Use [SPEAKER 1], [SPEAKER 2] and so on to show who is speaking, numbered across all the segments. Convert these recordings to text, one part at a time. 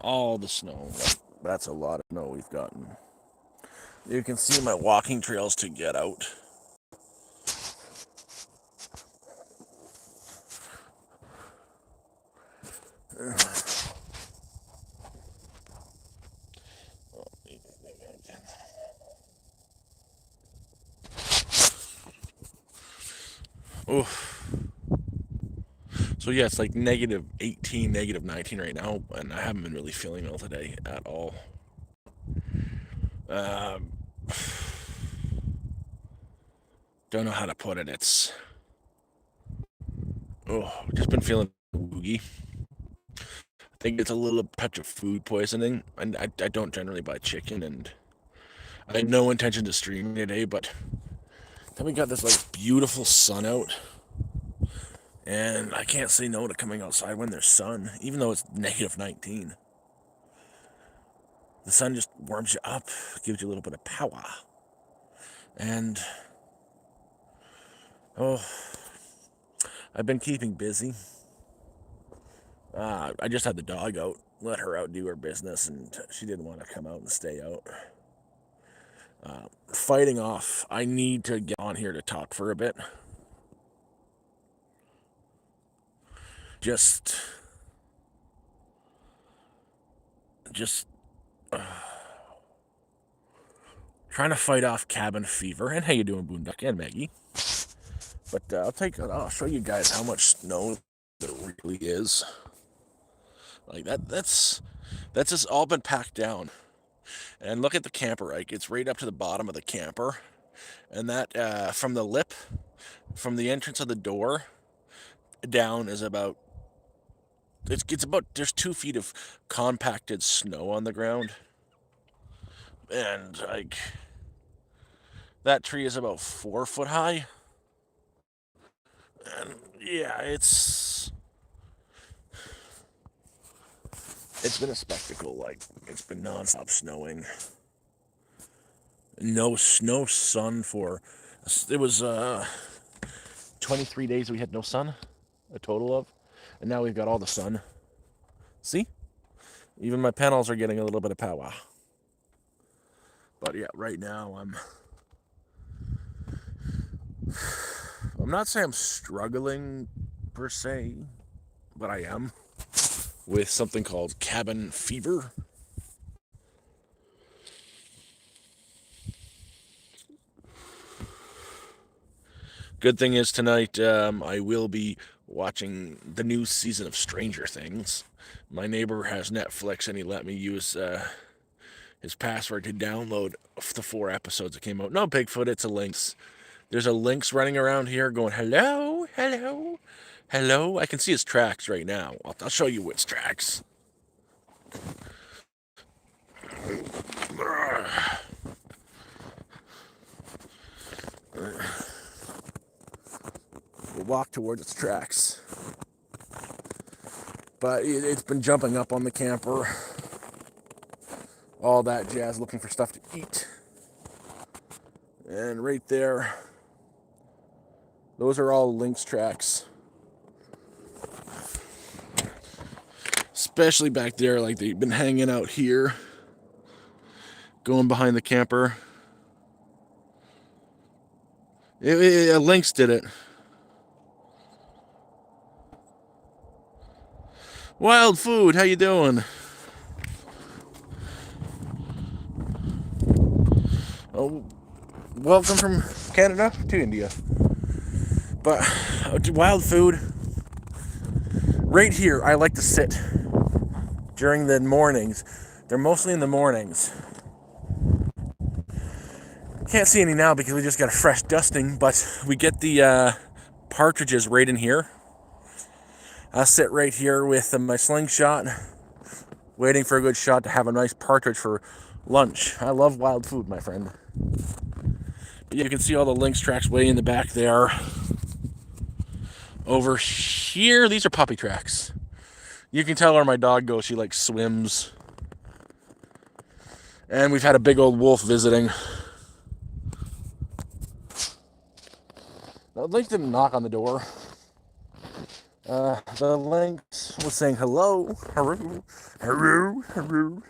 [SPEAKER 1] all the snow. That's a lot of snow we've gotten. You can see my walking trails to get out. Oh, so yeah, it's like negative 18, negative 19 right now, and I haven't been really feeling well today at all. Um, don't know how to put it. It's just been feeling woogie. I think it's a little touch of food poisoning, and I don't generally buy chicken, and I had no intention to stream today, but then we got this like beautiful sun out, and I can't say no to coming outside when there's sun, even though it's negative 19. The sun just warms you up, gives you a little bit of power, and I've been keeping busy. I just had the dog out, let her out do her business, and she didn't want to come out and stay out. Fighting off, I need to get on here to talk for a bit. Just trying to fight off cabin fever. And how you doing, Boonduck and Maggie? But I'll show you guys how much snow there really is. Like that's just all been packed down. And look at the camper, right? It's right up to the bottom of the camper, and that from the lip, from the entrance of the door down is about it's about there's 2 feet of compacted snow on the ground, and like that tree is about 4 foot high, and yeah, it's been a spectacle. Like it's been nonstop snowing, no sun for it was 23 days we had no sun, a total of, and now we've got all the sun. See, even my panels are getting a little bit of power. But yeah, right now I'm not saying I'm struggling per se, but I am with something called cabin fever. Good thing is tonight I will be watching the new season of Stranger Things. My neighbor has Netflix, and he let me use his password to download the 4 episodes that came out. No, Bigfoot, it's a lynx. There's a lynx running around here going, hello, hello, hello. I can see his tracks right now. I'll show you its tracks. We'll walk towards its tracks. But it's been jumping up on the camper, all that jazz, looking for stuff to eat. And right there, those are all lynx tracks. Especially back there, like they've been hanging out here, going behind the camper. A lynx did it. Wild Food, how you doing? Oh, welcome from Canada to India. But Wild Food, right here, I like to sit during the mornings. They're mostly in the mornings. Can't see any now because we just got a fresh dusting, but we get the partridges right in here. I'll sit right here with my slingshot, waiting for a good shot to have a nice partridge for lunch. I love Wild Food, my friend. But you can see all the lynx tracks way in the back there. Over here, these are puppy tracks. You can tell where my dog goes. She like swims. And we've had a big old wolf visiting. I'd like to knock on the door. The lynx was saying hello, haru, haru, haru.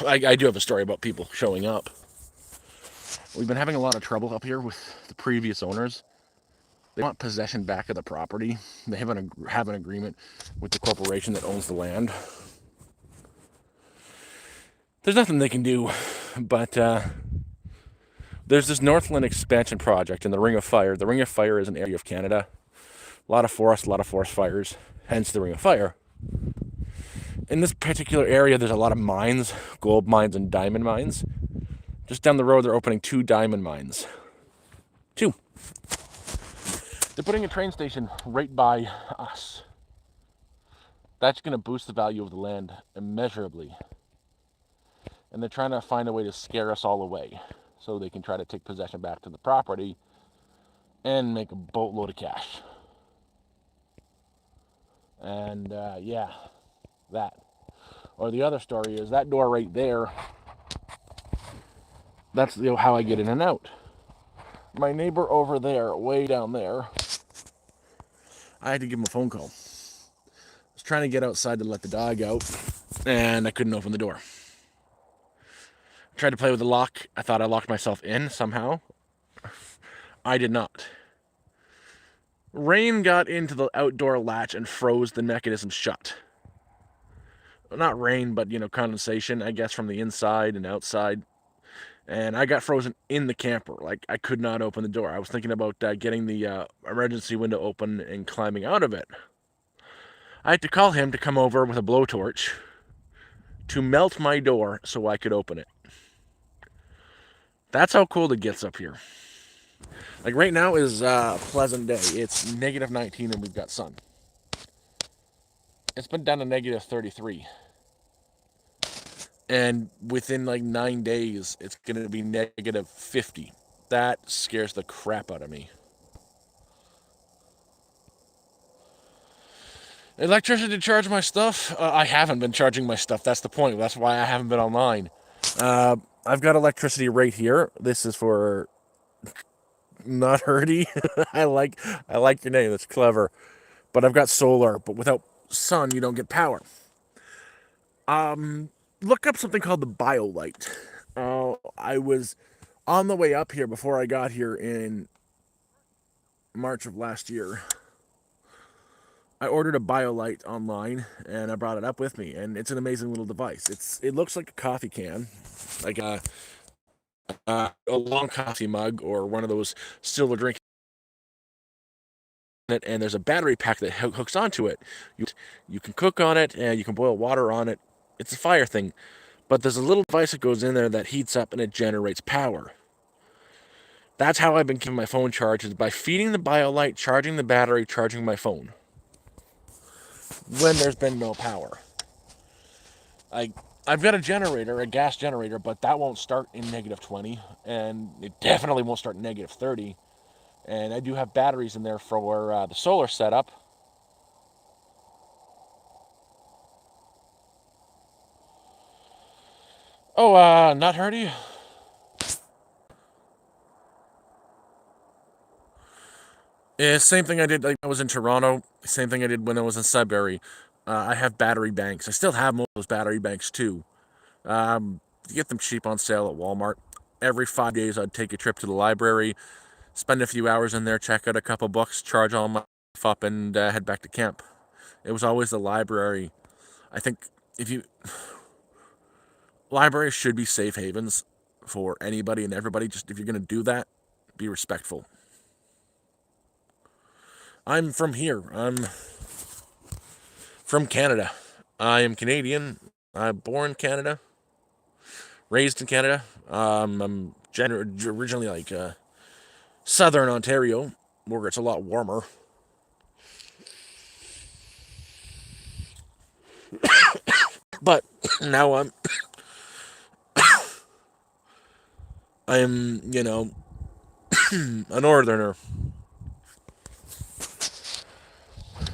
[SPEAKER 1] I do have a story about people showing up. We've been having a lot of trouble up here with the previous owners. They want possession back of the property. They have an agreement with the corporation that owns the land. There's nothing they can do, but there's this Northland expansion project in the Ring of Fire. The Ring of Fire is an area of Canada. A lot of forest fires, hence the Ring of Fire. In this particular area, there's a lot of mines, gold mines and diamond mines. Just down the road, they're opening 2 diamond mines. 2. They're putting a train station right by us. That's going to boost the value of the land immeasurably. And they're trying to find a way to scare us all away so they can try to take possession back to the property and make a boatload of cash. And yeah, that. Or the other story is that door right there. That's how I get in and out. My neighbor over there, way down there, I had to give him a phone call. I was trying to get outside to let the dog out, and I couldn't open the door. I tried to play with the lock. I thought I locked myself in somehow. I did not. Rain got into the outdoor latch and froze the mechanism shut. Not rain, but condensation, I guess, from the inside and outside. And I got frozen in the camper. Like, I could not open the door. I was thinking about getting the emergency window open and climbing out of it. I had to call him to come over with a blowtorch to melt my door so I could open it. That's how cold it gets up here. Like, right now is a pleasant day. It's negative 19 and we've got sun. It's been down to negative 33. And within like 9 days, it's going to be negative 50. That scares the crap out of me. Electricity to charge my stuff? I haven't been charging my stuff. That's the point. That's why I haven't been online. I've got electricity right here. This is for Not Hurdy. I like your name. That's clever. But I've got solar. But without sun, you don't get power. Look up something called the BioLite. I was on the way up here before I got here in March of last year. I ordered a BioLite online and I brought it up with me, and it's an amazing little device. It looks like a coffee can, like a long coffee mug or one of those silver drink. And there's a battery pack that hooks onto it. You can cook on it and you can boil water on it. It's a fire thing, but there's a little device that goes in there that heats up and it generates power. That's how I've been keeping my phone charged, is by feeding the BioLite, charging the battery, charging my phone when there's been no power. I've got a generator, a gas generator, but that won't start in negative 20, and it definitely won't start in negative 30. And I do have batteries in there for the solar setup. Oh, not Hardy? Yeah, same thing I did like I was in Toronto. Same thing I did when I was in Sudbury. I have battery banks. I still have most of those battery banks too. You get them cheap on sale at Walmart. Every 5 days, I'd take a trip to the library, spend a few hours in there, check out a couple books, charge all my stuff up, and head back to camp. It was always the library. I think if you libraries should be safe havens for anybody and everybody. Just if you're gonna do that, be respectful. I'm from here. I'm from Canada. I am Canadian. I'm born in Canada, raised in Canada. I'm originally like southern Ontario, where it's a lot warmer. But now I'm a northerner.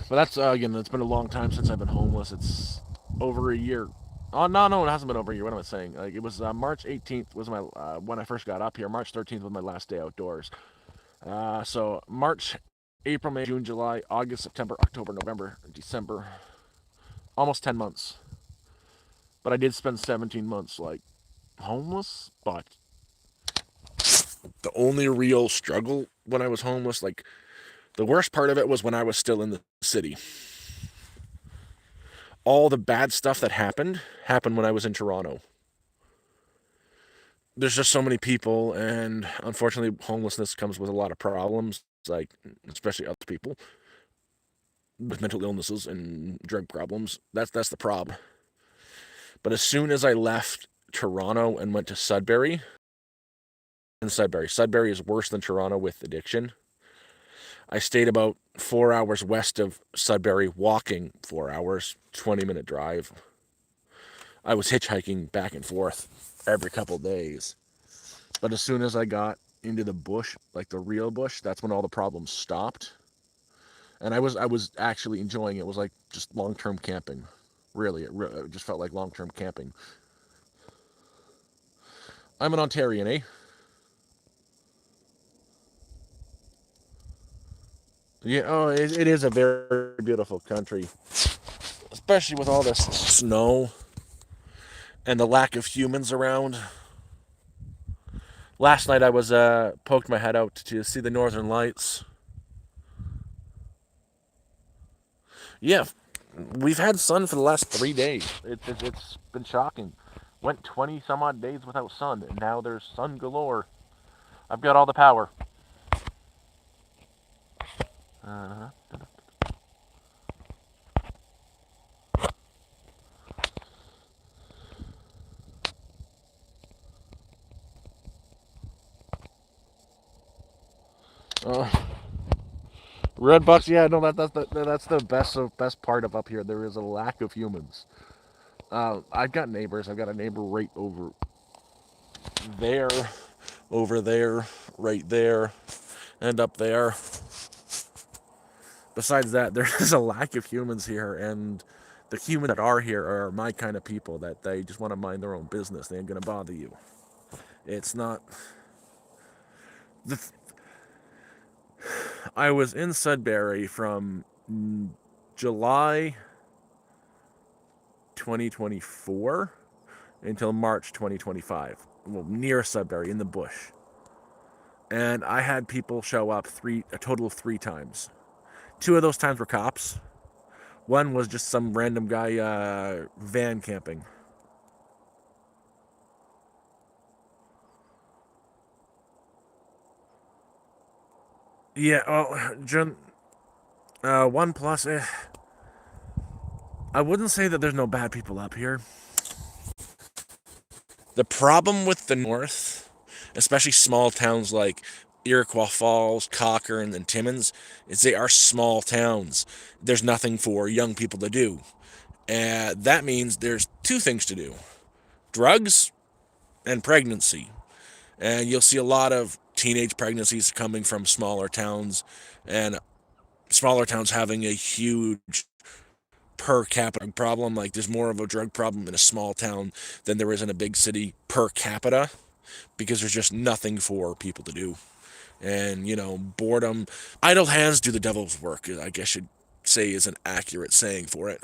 [SPEAKER 1] But that's again, it's been a long time since I've been homeless. over a year. Oh no, no, it hasn't been over a year. What am I saying? Like it was March 18th was my when I first got up here. March 13th was my last day outdoors. So March, April, May, June, July, August, September, October, November, December, almost 10 months. But I did spend 17 months like homeless. But the only real struggle when I was homeless, like the worst part of it was when I was still in the city. All the bad stuff that happened when I was in Toronto. There's just so many people, and unfortunately, homelessness comes with a lot of problems, like especially other people with mental illnesses and drug problems. That's the problem. But as soon as I left Toronto and went to Sudbury, and Sudbury is worse than Toronto with addiction. I stayed about 4 hours west of Sudbury, walking 4 hours, 20-minute drive. I was hitchhiking back and forth every couple days. But as soon as I got into the bush, like the real bush, that's when all the problems stopped. And I was actually enjoying it. It was like just long-term camping. Really, it just felt like long-term camping. I'm an Ontarian, eh? Yeah, oh, it is a very beautiful country, especially with all this snow and the lack of humans around. Last night I was poked my head out to see the northern lights. Yeah, we've had sun for the last 3 days. It's been shocking. Went 20 some odd days without sun, and now there's sun galore. I've got all the power. Uh-huh. Uh, Red Bucks, yeah, no, that's the best part of up here. There is a lack of humans. I've got neighbors. I've got a neighbor right there, over there, right there, and up there. Besides that, there is a lack of humans here, and the humans that are here are my kind of people that they just want to mind their own business. They ain't gonna bother you. It's not. The, I was in Sudbury from July 2024 until March 2025. Well, near Sudbury in the bush, and I had people show up a total of 3 times. 2 of those times were cops. One was just some random guy van camping. Yeah, oh, One Plus. I wouldn't say that there's no bad people up here. The problem with the North, especially small towns like Iroquois Falls, Cochrane, and Timmins, is they are small towns. There's nothing for young people to do. And that means there's 2 things to do: drugs and pregnancy. And you'll see a lot of teenage pregnancies coming from smaller towns, and smaller towns having a huge per capita problem. Like there's more of a drug problem in a small town than there is in a big city per capita, because there's just nothing for people to do. And, boredom, idle hands do the devil's work, I guess you'd say is an accurate saying for it.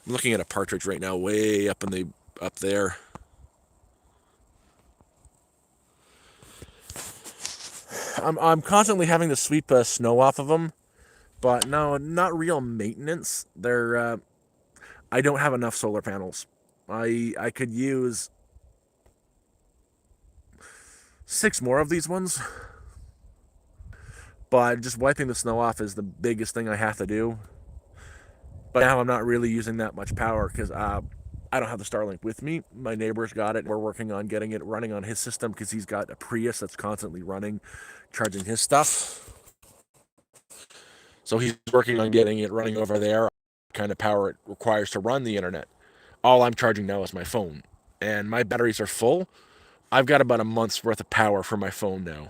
[SPEAKER 1] I'm looking at a partridge right now, way up there. I'm constantly having to sweep snow off of them, but no, not real maintenance. I don't have enough solar panels. I could use 6 more of these ones, but just wiping the snow off is the biggest thing I have to do. But now I'm not really using that much power because I don't have the Starlink with me. My neighbor's got it. We're working on getting it running on his system because he's got a Prius that's constantly running, charging his stuff. So he's working on getting it running over there. Kind of power it requires to run the internet. All I'm charging now is my phone, and my batteries are full. I've got about a month's worth of power for my phone now.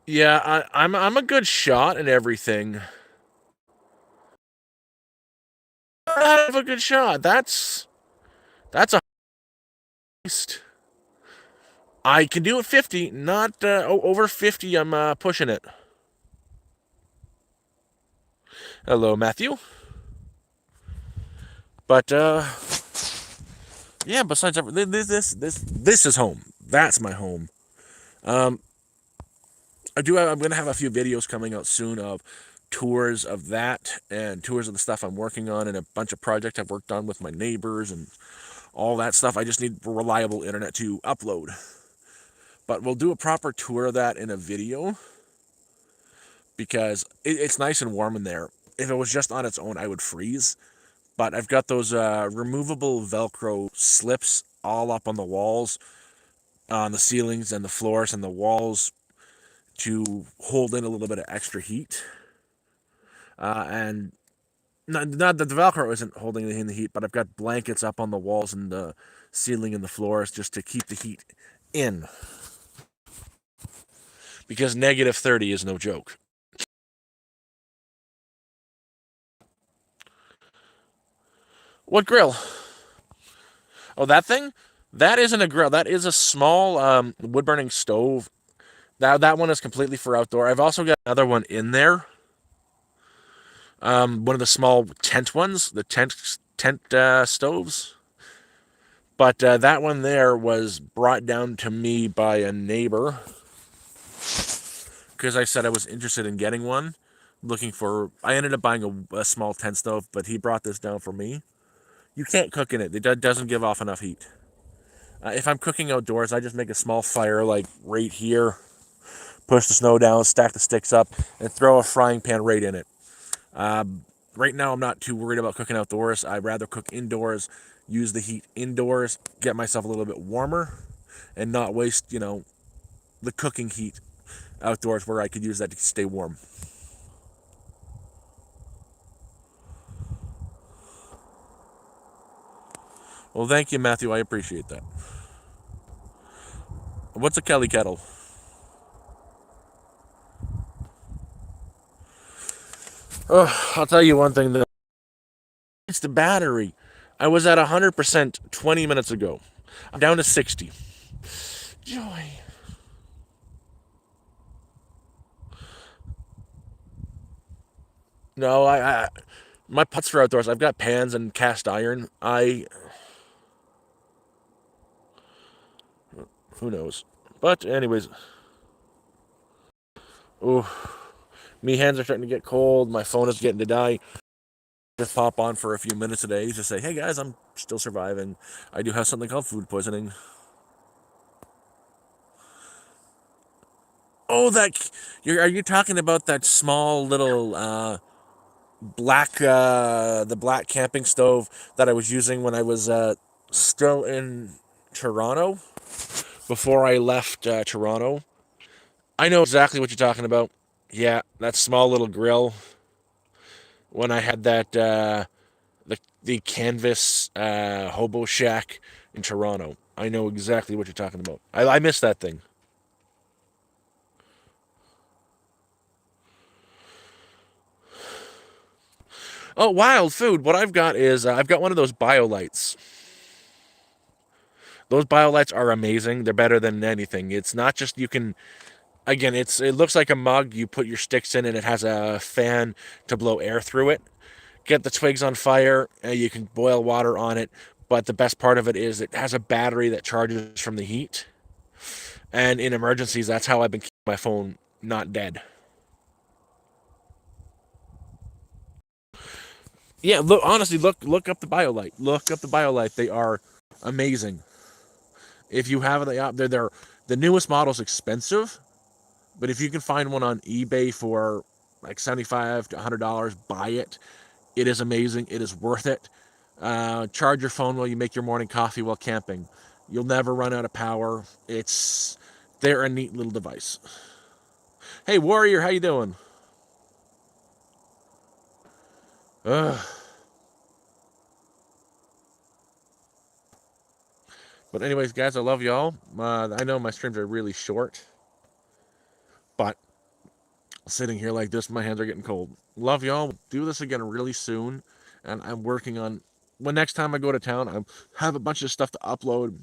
[SPEAKER 1] Yeah, I'm a good shot and everything. have a good shot. That's a heist. I can do it 50, not over 50. I'm pushing it. Hello, Matthew. But yeah. Besides, this is home. That's my home. Um, I'm gonna have a few videos coming out soon of tours of that and tours of the stuff I'm working on and a bunch of projects I've worked on with my neighbors and all that stuff. I just need reliable internet to upload. But we'll do a proper tour of that in a video because it's nice and warm in there. If it was just on its own, I would freeze. But I've got those removable Velcro slips all up on the walls, on the ceilings and the floors and the walls to hold in a little bit of extra heat. And not that the Velcro isn't holding in the heat, but I've got blankets up on the walls and the ceiling and the floors just to keep the heat in. Because negative 30 is no joke. What grill? Oh, that thing? That isn't a grill. That is a small wood burning stove. That one is completely for outdoor. I've also got another one in there. One of the small tent ones, the tent stoves. But that one there was brought down to me by a neighbor because I said I was interested in getting one. I ended up buying a small tent stove, but he brought this down for me. You can't cook in it. It doesn't give off enough heat. If I'm cooking outdoors, I just make a small fire like right here, push the snow down, stack the sticks up, and throw a frying pan right in it. Right now, I'm not too worried about cooking outdoors. I'd rather cook indoors, use the heat indoors, get myself a little bit warmer, and not waste, the cooking heat outdoors where I could use that to stay warm. Well, thank you, Matthew. I appreciate that. What's a Kelly kettle? Oh, I'll tell you one thing though. It's the battery. I was at 100% 20 minutes ago. I'm down to 60. Joy. No, my pots are outdoors. I've got pans and cast iron. Who knows? But anyways, oh, me hands are starting to get cold. My phone is getting to die. Just pop on for a few minutes today to say, hey guys, I'm still surviving. I do have something called food poisoning. Oh, are you talking about that small little the black camping stove that I was using when I was still in Toronto before I left Toronto? I know exactly what you're talking about. Yeah, that small little grill when I had that the canvas hobo shack in Toronto. I know exactly what you're talking about. I miss that thing. Oh, wild food. What I've got is I've got one of those BioLights. Those BioLights are amazing. They're better than anything. It's not just you can again, it looks like a mug. You put your sticks in and it has a fan to blow air through it. Get the twigs on fire. You can boil water on it. But the best part of it is it has a battery that charges from the heat. And in emergencies, that's how I've been keeping my phone not dead. Yeah, look. Honestly, look up the BioLight. Look up the BioLight. They are amazing. If you have the they're the newest model's expensive, but if you can find one on eBay for like $75 to $100, buy it. It is amazing. It is worth it. Charge your phone while you make your morning coffee while camping. You'll never run out of power. They're a neat little device. Hey, Warrior, how you doing? Ugh. But anyways, guys, I love y'all. I know my streams are really short, but sitting here like this, my hands are getting cold. Love y'all. Do this again really soon, and I'm working on. When next time I go to town, I have a bunch of stuff to upload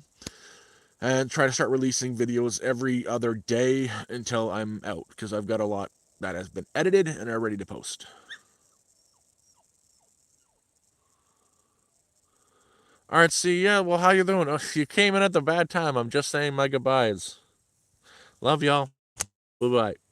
[SPEAKER 1] and try to start releasing videos every other day until I'm out, because I've got a lot that has been edited and are ready to post. All right, see, yeah, well, how you doing? Oh, you came in at the bad time. I'm just saying my goodbyes. Love y'all. Bye-bye.